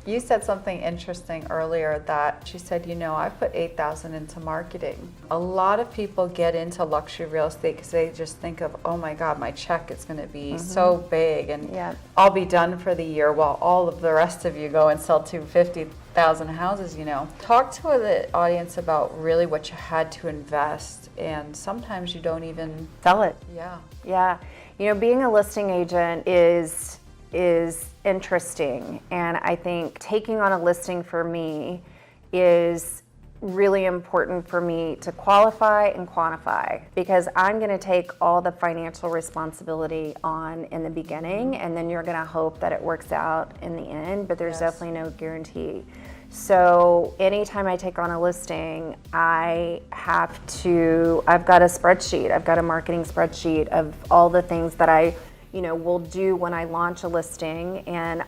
You said something interesting earlier that she said, I put $8,000 into marketing. A lot of people get into luxury real estate because they just think of, oh my God, my check is going to be so big and I'll be done for the year while all of the rest of you go and sell 250,000 houses, Talk to the audience about really what you had to invest, and sometimes you don't even sell it. Yeah. Being a listing agent is interesting, and I think taking on a listing for me is really important for me to qualify and quantify, because I'm going to take all the financial responsibility on in the beginning, and then you're going to hope that it works out in the end, but there's definitely no guarantee. So anytime I take on a listing, I've got a spreadsheet. I've got a marketing spreadsheet of all the things that I will do when I launch a listing. And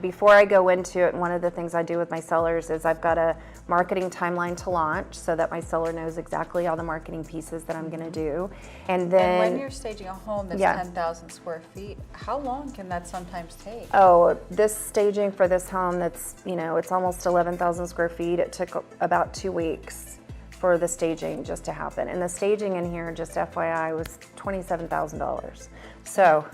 before I go into it, one of the things I do with my sellers is I've got a marketing timeline to launch so that my seller knows exactly all the marketing pieces that I'm going to do. And when you're staging a home that's 10,000 square feet, how long can that sometimes take? Oh, this staging for this home that's, it's almost 11,000 square feet. It took about 2 weeks for the staging just to happen. And the staging in here, just FYI, was $27,000. So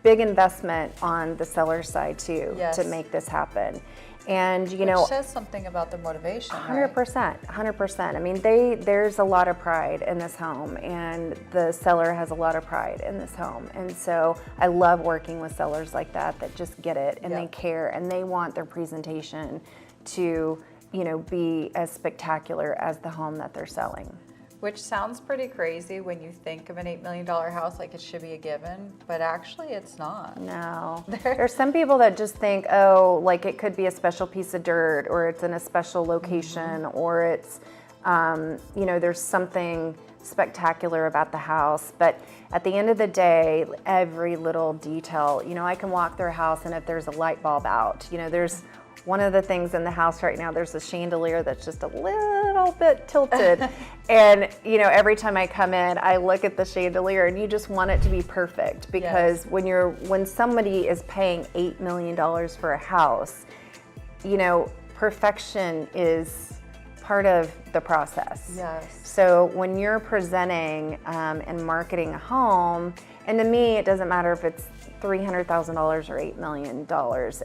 big investment on the seller side too, to make this happen. And which says something about the motivation. 100%, 100%. I mean, there's a lot of pride in this home, and the seller has a lot of pride in this home. And so I love working with sellers like that just get it, and they care, and they want their presentation to be as spectacular as the home that they're selling. Which sounds pretty crazy when you think of an $8 million house, like it should be a given, but actually it's not. No. There's some people that just think, oh, like it could be a special piece of dirt, or it's in a special location, or it's, there's something spectacular about the house. But at the end of the day, every little detail, I can walk through a house, and if there's a light bulb out, there's one of the things in the house right now, there's a chandelier that's just a little bit tilted. And, every time I come in, I look at the chandelier, and you just want it to be perfect, because when somebody is paying $8 million for a house, perfection is part of the process. Yes. So when you're presenting and marketing a home, and to me, it doesn't matter if it's $300,000 or $8 million.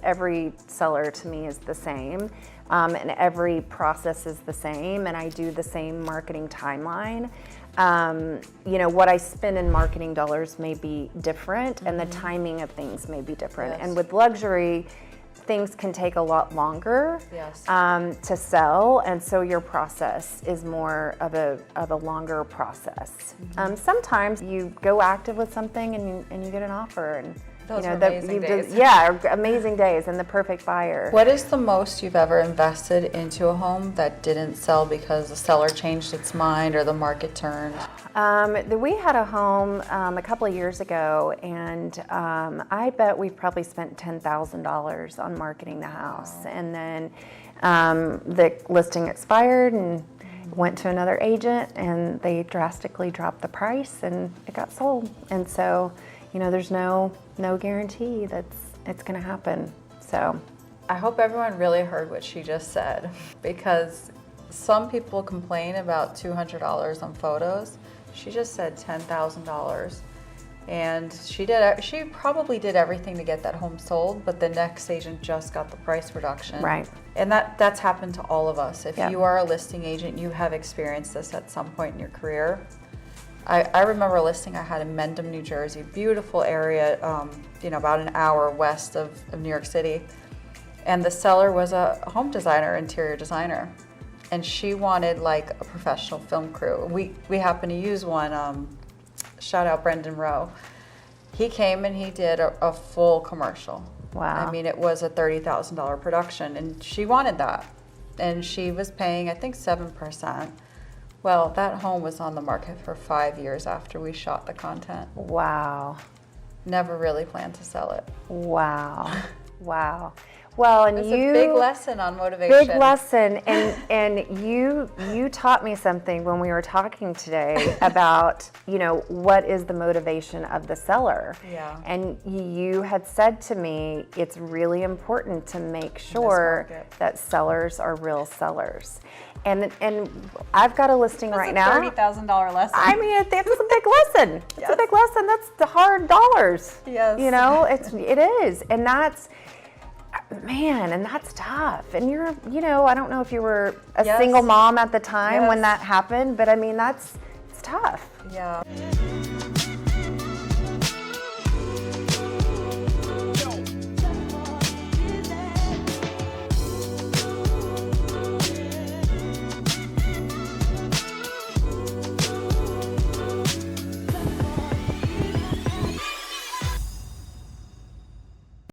Every seller to me is the same, and every process is the same, and I do the same marketing timeline. What I spend in marketing dollars may be different, and the timing of things may be different. And with luxury, things can take a lot longer to sell, and so your process is more of a longer process. Sometimes you go active with something and you get an offer, and those are amazing days. Amazing days, and the perfect buyer. What is the most you've ever invested into a home that didn't sell because the seller changed its mind or the market turned? We had a home a couple of years ago, and I bet we probably spent $10,000 on marketing the house. Wow. And then the listing expired and went to another agent, and they drastically dropped the price, and it got sold. And so, there's no guarantee that it's going to happen. So I hope everyone really heard what she just said, because some people complain about $200 on photos. She just said $10,000, and she probably did everything to get that home sold, but the next agent just got the price reduction. Right. And that's happened to all of us. If you are a listing agent, you have experienced this at some point in your career. I remember a listing I had in Mendham, New Jersey, beautiful area, about an hour west of New York City. And the seller was a home designer, interior designer. And she wanted like a professional film crew. We happened to use one, shout out Brendan Rowe. He came and he did a full commercial. Wow. I mean, it was a $30,000 production, and she wanted that. And she was paying, I think, 7%. Well, that home was on the market for 5 years after we shot the content. Wow. Never really planned to sell it. Wow. Wow. Well, and It's you a big lesson on motivation. big lesson, and you taught me something when we were talking today about, you know, what is the motivation of the seller. Yeah. And you had said to me, it's really important to make sure that sellers are real sellers. And I've got a listing right now. $30,000 lesson. I mean, it's a big lesson. It's a big lesson. That's the hard dollars. Yes. You know, it is, and that's. Man, and that's tough. And you're, you know, I don't know if you were a single mom at the time when that happened, but I mean, it's tough. Yeah.